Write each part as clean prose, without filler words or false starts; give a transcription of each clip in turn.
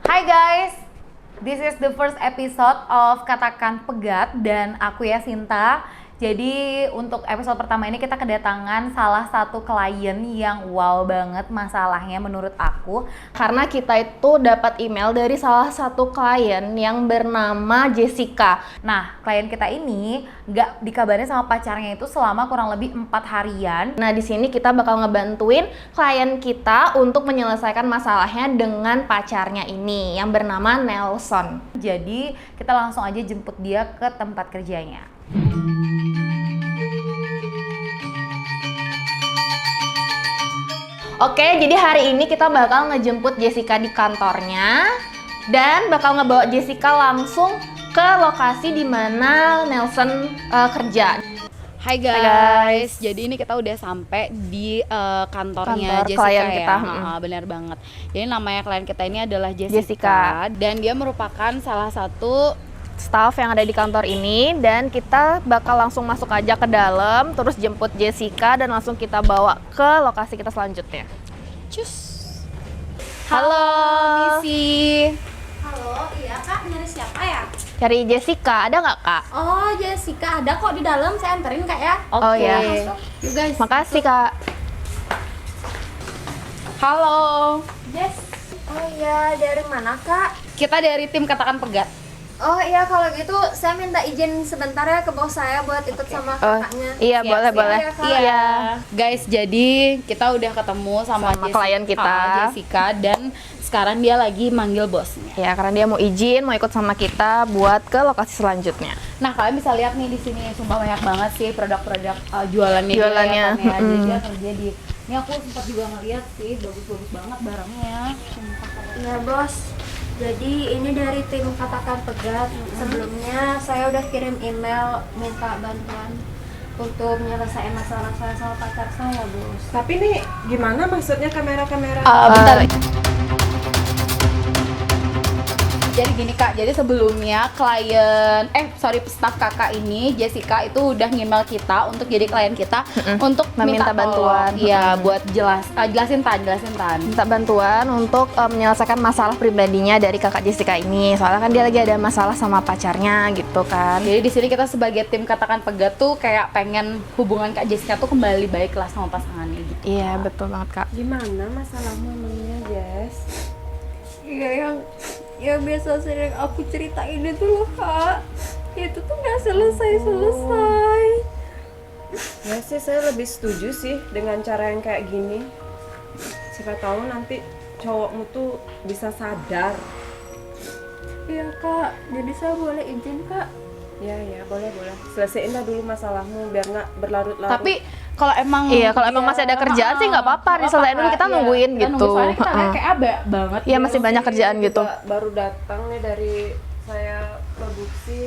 Hai guys, this is the first episode of Katakan Pegat dan aku ya Sinta. Jadi untuk episode pertama ini kita kedatangan salah satu klien yang wow banget masalahnya menurut aku. Karena kita itu dapat email dari salah satu klien yang bernama Jessica. Nah, klien kita ini nggak dikabarin sama pacarnya itu selama kurang lebih 4 harian. Nah, di sini kita bakal ngebantuin klien kita untuk menyelesaikan masalahnya dengan pacarnya ini yang bernama Nelson. Jadi kita langsung aja jemput dia ke tempat kerjanya. Oke, jadi hari ini kita bakal ngejemput Jessica di kantornya dan bakal ngebawa Jessica langsung ke lokasi di mana Nelson kerja. Hai guys, jadi ini kita udah sampai di kantornya Kantor Jessica klien ya. kita. Benar banget. Jadi namanya klien kita ini adalah Jessica. Jessica dan dia merupakan salah satu Staff yang ada di kantor ini, dan kita bakal langsung masuk aja ke dalam, terus jemput Jessica dan langsung kita bawa ke lokasi kita selanjutnya. cus. Halo, Missy. Halo, iya kak, nyari siapa ya? cari Jessica, ada nggak kak? Oh, Jessica ada kok di dalam, saya anterin kak ya. Oh ya, Masuk, you guys. makasih kak. Halo. Jess. Oh iya, dari mana kak? Kita dari tim Katakan Pegat. Oh iya, kalau gitu saya minta izin sebentar ya ke bos saya buat ikut sama Oh, kakaknya. iya Siap, boleh siap. boleh. Iya, Kak. Iya. Guys, jadi kita udah ketemu sama Jessica, klien kita. Jessica, dan sekarang dia lagi manggil bosnya. Ya, karena dia mau izin, mau ikut sama kita buat ke lokasi selanjutnya. Nah, kalian bisa lihat nih di sini sumpah banyak banget sih produk-produk jualannya. Jualannya, Dia, ya, kan, ya. Jadi mm-mm. dia kerja di. Ini aku sempat juga ngeliat sih, bagus-bagus banget barangnya. Sumpah. Iya bos. Jadi ini dari tim Katakan Pegat. Sebelumnya saya udah kirim email minta bantuan untuk menyelesaikan masalah saya sama pacar saya bos. Tapi nih gimana maksudnya kamera-kamera? Bentar. Jadi gini kak, jadi sebelumnya staff kakak ini Jessica itu udah ngemail kita untuk jadi klien kita untuk Meminta minta bantuan. Iya, buat jelasin tan. Minta bantuan untuk menyelesaikan masalah pribadinya dari kakak Jessica ini. Soalnya kan dia lagi ada masalah sama pacarnya gitu kan. Jadi di sini kita sebagai tim Katakan Pegat tuh kayak pengen hubungan kak Jessica tuh kembali baik lah sama pasangannya gitu. Iya, betul banget kak. Gimana masalahmu emangnya, Jess? Iya yang biasa sering aku ceritain itu loh kak. Itu tuh nggak selesai. Ya sih, saya lebih setuju sih dengan cara yang kayak gini. Siapa tahu nanti cowokmu tuh bisa sadar. Iya kak, jadi saya boleh izin kak? Ya boleh. Selesaiin dah dulu masalahmu biar nggak berlarut-larut. Tapi kalau emang Iya, kalau emang masih ada kerjaan sih nggak apa-apa, diselesain dulu, kita nungguin kita gitu. nunggu, soalnya kita Heeh. kayak banget. Iya, masih banyak kerjaan gitu. Juga baru datang nih dari saya produksi.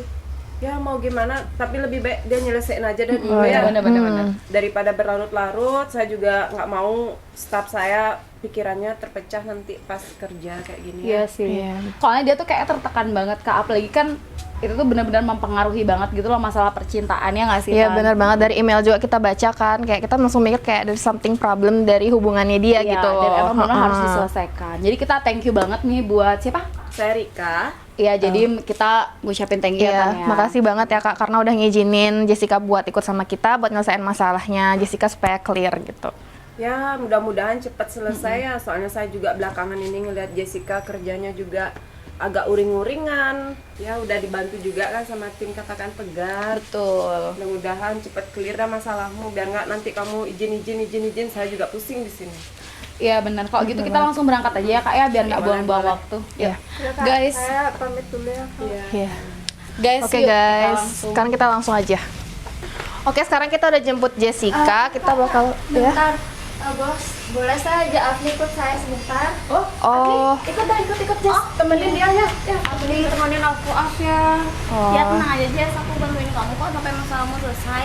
Ya mau gimana, tapi lebih baik dia nyelesain aja dah dulu ya. Bener. Daripada berlarut-larut, saya juga nggak mau staff saya pikirannya terpecah nanti pas kerja kayak gini. Iya sih. Iya. Soalnya dia tuh kayak tertekan banget kak, apalagi kan itu tuh benar-benar mempengaruhi banget gitu loh masalah percintaannya nggak sih? Iya Tan? benar banget, dari email juga kita baca kan, kayak kita langsung mikir kayak there's something problem dari hubungannya dia Iya, gitu. dan emang benar harus Heeh. diselesaikan. Jadi kita thank you banget nih buat siapa? Saya Rika. Iya, jadi kita ngucapin thank you ya, Tan, Iya, ya. makasih banget ya kak karena udah ngizinin Jessica buat ikut sama kita buat nyelesain masalahnya Jessica supaya clear gitu. Ya mudah-mudahan cepat selesai ya, soalnya saya juga belakangan ini ngeliat Jessica kerjanya juga agak uring-uringan. Ya udah dibantu juga kan sama tim Katakan Pegat. Betul. Mudah-mudahan cepat clear dah masalahmu biar nggak nanti kamu izin saya juga pusing di sini. Iya benar. Kalau gitu kita langsung berangkat aja ya kak ya, biar nggak Boleh, buang-buang boleh. waktu. Iya. Ya, Kak, Guys. saya pamit dulu ya kak. Iya. Guys, Oke yuk, kita guys, langsung. sekarang kita langsung aja. Oke, sekarang kita udah jemput Jessica, kita bakal ya. Bentar, bos, boleh saya ajak Afli ikut saya sebentar? Oh, Ikut Jess. Temenin dia ya. Afli temenin aku ya. Oh. Ya tenang aja Jess, aku bantuin kamu kok sampai masalahmu selesai.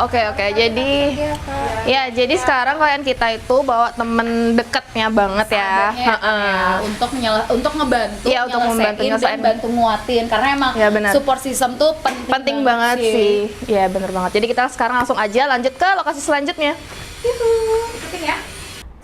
oke. Jadi Iya kak. ya, jadi sekarang klien kita itu bawa temen dekatnya banget ya. Sahabatnya, Heeh. ya, untuk ngebantu, Iya, untuk membantu nyelesain nyelesain. dan bantu nguatin karena emang Ya, benar. support system tuh Penting banget sih. Iya, bener banget. Jadi kita sekarang langsung aja lanjut ke lokasi selanjutnya. Ikutin ya.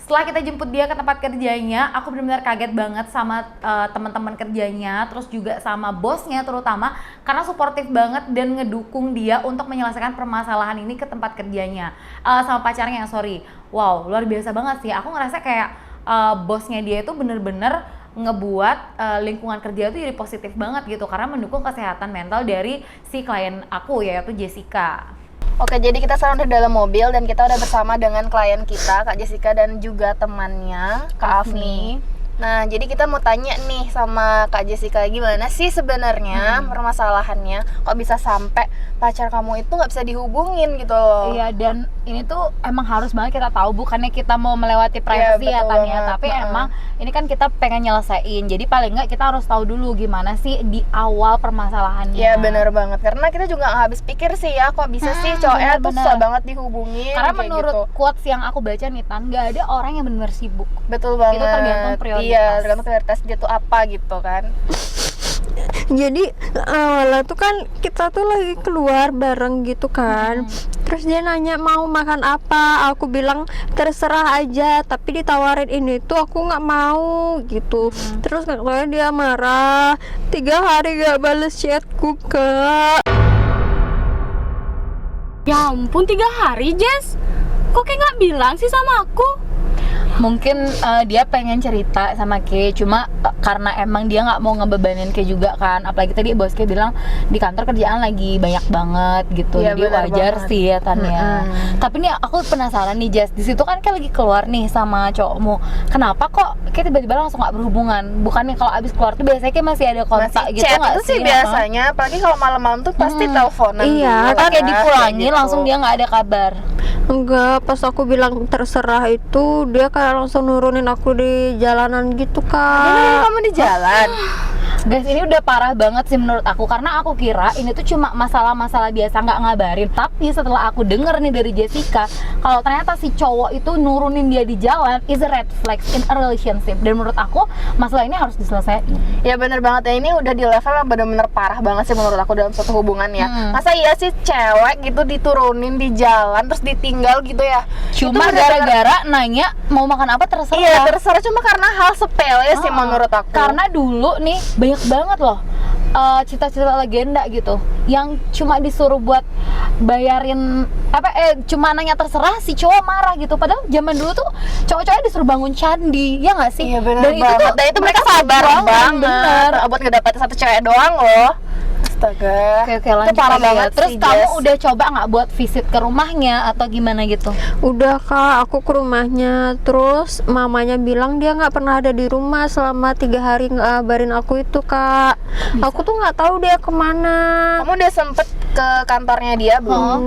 setelah kita jemput dia ke tempat kerjanya, aku benar-benar kaget banget sama teman-teman kerjanya, terus juga sama bosnya terutama, karena suportif banget dan ngedukung dia untuk menyelesaikan permasalahan ini ke tempat kerjanya. Sama pacarnya, sorry. Wow, luar biasa banget sih. Aku ngerasa kayak bosnya dia itu bener-bener ngebuat lingkungan kerja itu jadi positif banget gitu, karena mendukung kesehatan mental dari si klien aku, yaitu Jessica. Oke, jadi kita sekarang udah dalam mobil dan kita udah bersama dengan klien kita, Kak Jessica, dan juga temannya, Kak Afni. Nah, jadi kita mau tanya nih sama Kak Jessica, gimana sih sebenarnya permasalahannya? Kok bisa sampai pacar kamu itu nggak bisa dihubungin gitu loh? Iya, dan ini tuh emang harus banget kita tahu, bukannya kita mau melewati privasi ya betul Tania, banget. tapi emang ini kan kita pengen nyelesain. Jadi paling nggak kita harus tahu dulu gimana sih di awal permasalahannya. Iya, benar banget. Karena kita juga nggak habis pikir sih ya, kok bisa sih cowoknya tuh bener-bener. susah banget dihubungin. Karena kayak menurut gitu. quotes yang aku baca nih Tan, nggak ada orang yang benar sibuk. Betul banget. Itu tergantung prioritas. Iya, tergantung prioritas dia tuh apa gitu kan. Jadi awalnya tuh kan kita tuh lagi keluar bareng gitu kan. Terus dia nanya mau makan apa, aku bilang terserah aja, tapi ditawarin ini tuh aku nggak mau gitu. Terus katanya dia marah, 3 hari gak bales chatku Kak. Ya ampun, 3 hari Jess, kok kayak nggak bilang sih sama aku? Mungkin dia pengen cerita sama Ke, cuma karena emang dia nggak mau ngebebanin Ke juga kan, apalagi tadi bos Ke bilang di kantor kerjaan lagi banyak banget gitu. Iya, jadi benar wajar banget. sih ya Tania. Tapi nih aku penasaran nih Jess, di situ kan Ke lagi keluar nih sama cowokmu, kenapa kok Ke tiba-tiba langsung nggak berhubungan? Bukannya kalau abis keluar tuh biasanya Ke masih ada kontak Masih gitu chat nggak itu sih biasanya, apalagi kalau malam-malam tuh pasti teleponan. Iya, dulu Kan lah, kayak dipulangin gitu. langsung dia nggak ada kabar. Enggak, pas aku bilang terserah itu dia kayak langsung nurunin aku di jalanan gitu Dia Kak. nemenin kamu di jalan. Guys, ini udah parah banget sih menurut aku, karena aku kira ini tuh cuma masalah-masalah biasa nggak ngabarin. Tapi setelah aku denger nih dari Jessica, kalau ternyata si cowok itu nurunin dia di jalan is a red flag in a relationship. Dan menurut aku masalah ini harus diselesaikan. Ya bener banget ya, ini udah di level yang bener-bener parah banget sih menurut aku dalam suatu hubungan ya. Masa iya sih cewek gitu diturunin di jalan terus ditinggal gitu ya? Cuma Itu bener-bener- gara-gara nanya mau makan apa terserah. Iya terserah, cuma karena hal sepele sih menurut aku. Karena dulu nih banyak banget loh cita-cita legenda gitu yang cuma disuruh buat bayarin cuma nanya terserah, si cowok marah gitu. Padahal zaman dulu tuh cowok-cowoknya disuruh bangun candi, ya nggak sih? Iya bener Dan banget. Dan itu mereka sabar banget bener. buat ngedapetin satu cewek doang loh. Astaga. Oke, lanjut itu parah lagi ya. banget Terus sih, kamu Jess. udah coba nggak buat visit ke rumahnya atau gimana gitu? Udah Kak, aku ke rumahnya. Terus mamanya bilang dia nggak pernah ada di rumah selama 3 hari nggak ngabarin aku itu Kak. Aku tuh nggak tahu dia kemana. Kamu udah sempet ke kantornya dia belum?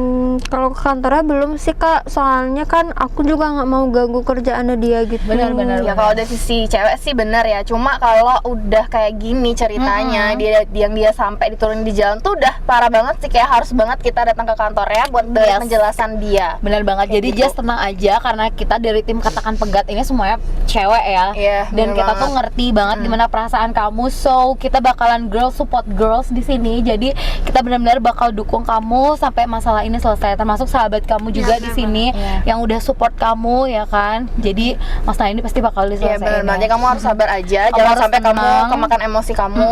Kalau ke kantornya belum sih Kak, soalnya kan aku juga nggak mau ganggu kerjaannya dia gitu. Benar-benar. Ya kalau dari sisi cewek sih bener ya. Cuma kalau udah kayak gini ceritanya, dia sampai diturunin di jalan tuh udah parah banget sih. Kayak harus banget kita datang ke kantornya buat dengerin penjelasan dia. Benar banget. Kayak Jadi gitu. Jess tenang aja, karena kita dari tim Katakan Pegat ini semuanya cewek ya. Iya, Dan bener kita tuh banget. ngerti banget gimana perasaan kamu. So, kita bakalan girl support girls di sini. Jadi, kita benar-benar bakal dukung kamu sampai masalah ini selesai. Termasuk sahabat kamu juga di sini yang udah support kamu ya kan. Jadi, masalah ini pasti bakal Iya diselesaikan. bener banget. Jadi kamu harus sabar aja. Kamu Jangan harus sampai kamu tenang. kemakan emosi kamu.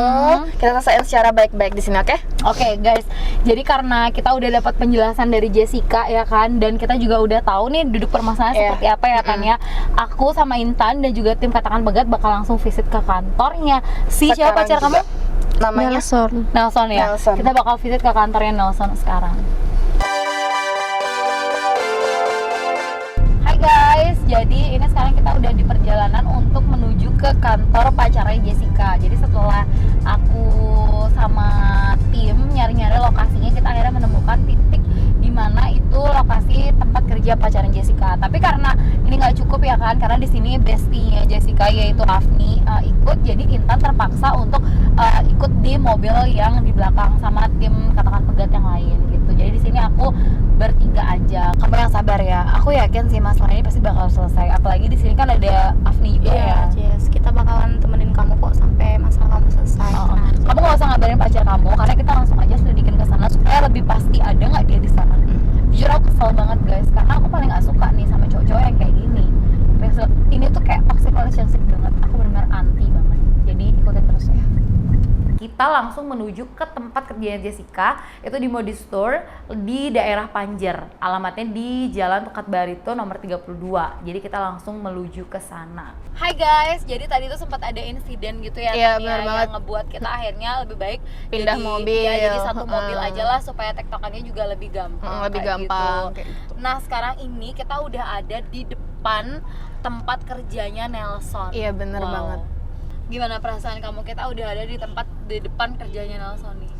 Kita selesaiin secara baik-baik di sini, oke? Oke guys, jadi karena kita udah dapat penjelasan dari Jessica ya kan, dan kita juga udah tahu nih duduk permasalahan Iya. seperti apa ya kan ya. Aku sama Intan dan juga tim Katakan Pegat bakal langsung visit ke kantornya. Si siapa Sekarang pacar kamu? juga. Namanya Nelson. Nelson ya. Nelson. Kita bakal visit ke kantornya Nelson sekarang. Hai guys, jadi ini sekarang kita udah di perjalanan untuk menuju ke kantor pacarnya Jessica. Jadi setelah aku sama tim nyari-nyari lokasinya, kita akhirnya menemukan titik di mana itu lokasi tempat kerja pacarnya Jessica. Tapi karena ini nggak cukup ya kan, karena di sini bestie-nya Jessica yaitu Afni ikut, jadi Intan terpaksa untuk ikut di mobil yang di belakang sama tim Katakan Pegat yang lain gitu. Jadi di sini aku bertiga aja. Kamu yang sabar ya. Aku yakin sih masalah ini pasti bakal selesai. Apalagi di sini kan ada Afni juga ya. Jess, kita bakalan temenin kamu kok sampai masalah kamu selesai. Oh, kamu nggak usah ngabarin pacar kamu, karena kita langsung aja selidikin ke sana supaya lebih pasti ada nggak dia di sana. Jujur aku kesel banget guys, karena aku paling nggak suka nih sama cowok-cowok yang kayak gini. Tapi ini tuh kayak toxic relationship banget, aku benar-benar anti banget, jadi ikutin terus ya. Kita langsung menuju ke tempat kerjanya Jessica, itu di Modi Store di daerah Panjer. Alamatnya di Jalan Tukat Barito nomor 32. Jadi kita langsung menuju ke sana. Hai guys, jadi tadi tuh sempat ada insiden gitu ya, Iya, Tania, benar banget. yang ngebuat kita akhirnya lebih baik Pindah jadi, mobil. ya, jadi satu mobil aja lah supaya tektokannya juga lebih gampang. Lebih kayak gampang gitu. kayak gitu. Nah, sekarang ini kita udah ada di depan tempat kerjanya Nelson. Iya, bener banget. Gimana perasaan kamu? Kita udah ada di depan kerjanya Nelson nih.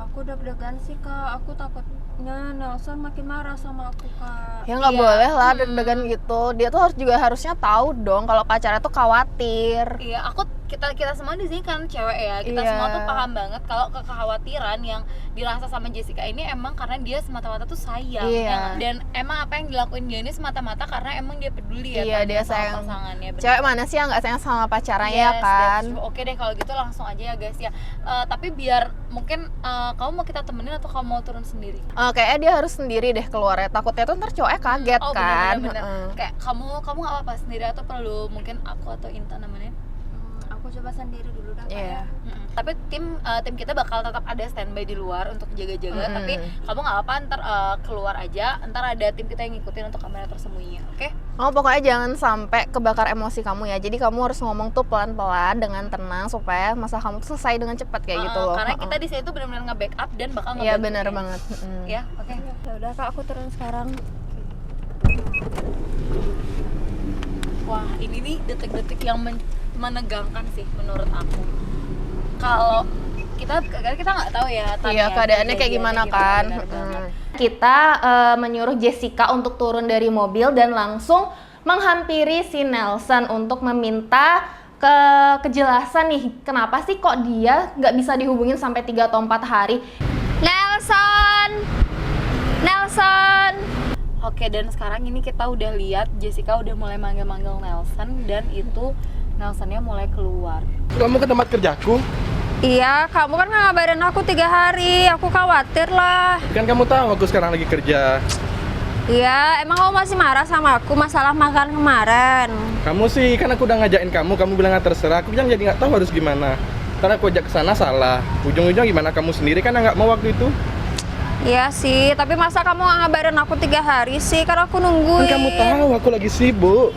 Aku deg-degan sih kak, aku takutnya Nelson makin marah sama aku kak. Ya nggak Iya. boleh lah deg-degan gitu. Dia tuh harusnya tahu dong kalau pacarnya tuh khawatir. Iya, kita semua di sini kan cewek ya. Kita Iya. semua tuh paham banget kalau kekhawatiran yang dirasa sama Jessica ini emang karena dia semata-mata tuh sayang. Iya. Ya nggak? Dan emang apa yang dilakuin dia ini semata-mata karena emang dia peduli ya. Iya, kan, dia sama sayang. pasangannya. bener. Cewek mana sih yang nggak sayang sama pacarnya ya Yes, kan? that's true. Oke deh kalau gitu langsung aja ya guys ya. Tapi biar mungkin kamu mau kita temenin atau kamu mau turun sendiri? Kayaknya dia harus sendiri deh keluarnya. Takutnya tuh ntar cowoknya kaget Oh kan. bener-bener. Heeh. Kayak kamu nggak apa-apa sendiri atau perlu mungkin aku atau Intan nemenin? Aku coba sendiri dulu dah kak Iya. ya. Tapi tim kita bakal tetap ada standby di luar untuk jaga-jaga. Tapi kamu nggak apa ntar keluar aja. Ntar ada tim kita yang ngikutin untuk kamera tersembunyinya. Oke? Oh, pokoknya jangan sampai kebakar emosi kamu ya. Jadi kamu harus ngomong tuh pelan-pelan dengan tenang supaya masalah kamu tuh selesai dengan cepat kayak gitu loh. Karena kita di sini tuh benar-benar nge-backup dan bakal Iya ngebantu benar ya. banget. Ya, oke. Ya udah kak, aku turun sekarang. Wah, ini nih detik-detik yang menegangkan sih menurut aku. Kalau kita nggak tahu ya Tania, Iya, keadaannya kayak gimana kan. benar banget. Kita menyuruh Jessica untuk turun dari mobil dan langsung menghampiri si Nelson untuk meminta kejelasan nih, kenapa sih kok dia nggak bisa dihubungin sampai 3 atau 4 hari. Nelson. Oke, dan sekarang ini kita udah lihat Jessica udah mulai manggil-manggil Nelson dan itu Nelsonnya mulai keluar. Kamu ke tempat kerjaku? Iya, kamu kan nggak ngabarin aku 3 hari. Aku khawatir lah. Kan kamu tahu aku sekarang lagi kerja. Iya, emang kamu masih marah sama aku masalah makan kemarin? Kamu sih, kan aku udah ngajakin kamu bilang nggak terserah. Aku bilang jadi nggak tahu harus gimana. Karena aku ajak ke sana salah. Ujung-ujung gimana kamu sendiri kan nggak mau waktu itu. Iya sih, tapi masa kamu nggak ngabarin aku 3 hari sih? Karena aku nungguin. Kan kamu tahu aku lagi sibuk.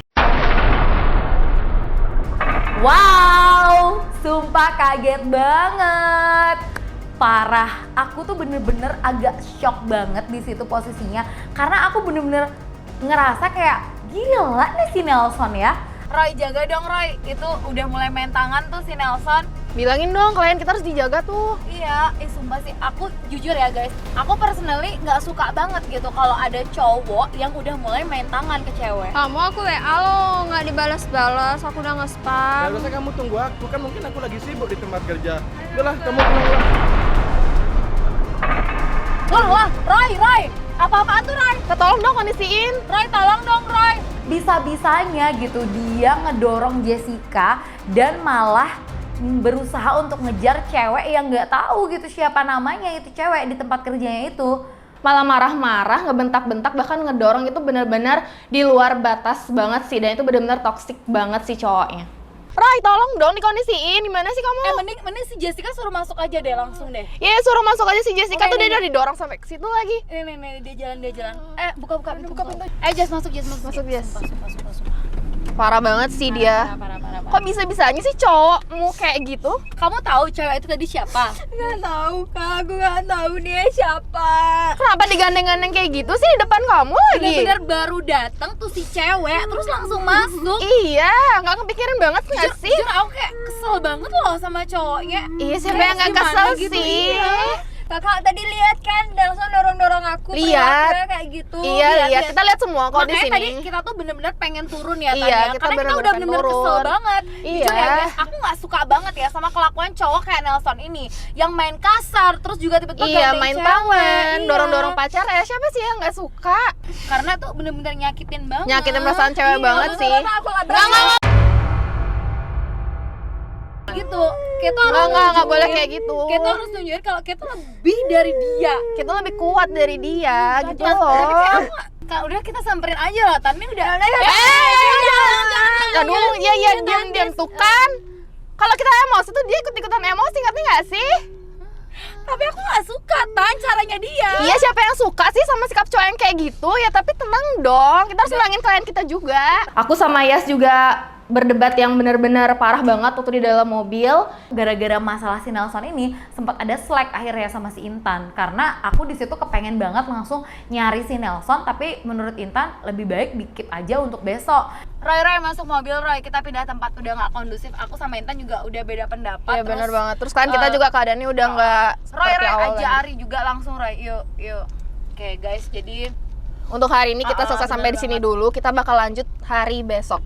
Wow, sumpah kaget banget. Parah, aku tuh bener-bener agak shock banget di situ posisinya karena aku bener-bener ngerasa kayak gila nih si Nelson ya. Roy, jaga dong Roy, itu udah mulai main tangan tuh si Nelson. Bilangin dong, klien kita harus dijaga tuh. Iya, sumpah sih, aku jujur ya guys, aku personally nggak suka banget gitu kalau ada cowok yang udah mulai main tangan ke cewek. Kamu aku WA lo nggak dibalas-balas, aku udah Ya nge-spam. harusnya kamu tunggu aku, kan mungkin aku lagi sibuk di tempat kerja. Udahlah, kamu pulang lah. Wah, Roy, apa-apaan tuh Roy? Tolong dong kondisiin. Roy, tolong dong Roy. Bisa-bisanya gitu dia ngedorong Jessica dan malah berusaha untuk ngejar cewek yang nggak tahu gitu siapa namanya itu cewek di tempat kerjanya itu. Malah marah-marah, ngebentak-bentak, bahkan ngedorong. Itu benar-benar di luar batas banget sih, dan itu benar-benar toksik banget sih cowoknya. Roy, tolong dong dikondisiin. Gimana sih kamu? Mending si Jessica suruh masuk aja deh langsung deh. Ya suruh masuk aja si Jessica. Oke, tuh dia nih. udah didorong sampai ke situ lagi. Nih, dia jalan. Buka pintu. Jess masuk. Masuk, Jess. Sumpah. Parah banget sih dia. Parah. Kok bisa-bisanya sih cowokmu kayak gitu? Kamu tahu cewek itu tadi siapa? Nggak tahu kak, aku nggak tahu dia siapa. Kenapa digandeng-gandeng kayak gitu sih di depan kamu lagi? Bener-bener baru datang tuh si cewek terus langsung masuk. Iya, nggak kepikiran banget nggak sih? Jujur aku kayak kesel banget loh sama cowoknya. Iya, siapa Kayak yang nggak gimana kesel gitu, sih? iya. Kakak tadi lihat kan, Nelson dorong-dorong aku. Lihat. perilakunya kayak gitu. Iya, lihat. Kita lihat semua kok di Makanya sini. tadi kita tuh bener-bener pengen turun ya Iya, Tania. kita Karena kita bener-bener udah pengen bener-bener kesel turun. banget. Iya. Jujur ya guys, aku gak suka banget ya sama kelakuan cowok kayak Nelson ini. Yang main kasar, terus juga tiba-tiba Iya, gandeng main cewek. tangan, Iya. dorong-dorong pacar ya. Siapa sih yang nggak suka? Karena tuh bener-bener nyakitin banget. Nyakitin perasaan cewek Iya, banget sih. Aku nggak gitu. Kita harus Nggak boleh nunjukin- kayak gitu. Kita harus tunjukin kalau kita lebih dari dia. Kita lebih kuat dari dia gitu Tapi loh. kayak Kak, udah kita samperin aja lah. Tadi udah. Aduh, iya diam tuh kan. Kalau kita emosi tuh dia ikut-ikutan emosi, ngerti nggak sih? Tapi aku nggak suka Tan caranya dia. Iya, siapa yang suka sih sama sikap cowok yang kayak gitu? Ya tapi tenang dong, kita harus menangin klien kita juga. Aku sama Yas juga berdebat yang benar-benar parah banget waktu di dalam mobil. Gara-gara masalah si Nelson ini sempat ada slack akhirnya sama si Intan, karena aku di situ kepengen banget langsung nyari si Nelson, tapi menurut Intan lebih baik di-keep aja untuk besok. Roy masuk mobil, Roy, kita pindah tempat, udah nggak kondusif. Aku sama Intan juga udah beda pendapat. Iya benar banget. Terus kan kita juga keadaannya udah nggak Roy seperti awal aja lagi. Ari juga langsung Roy, yuk. Oke guys, jadi Untuk hari ini kita selesai benar sampai di sini dulu. Kita bakal lanjut hari besok.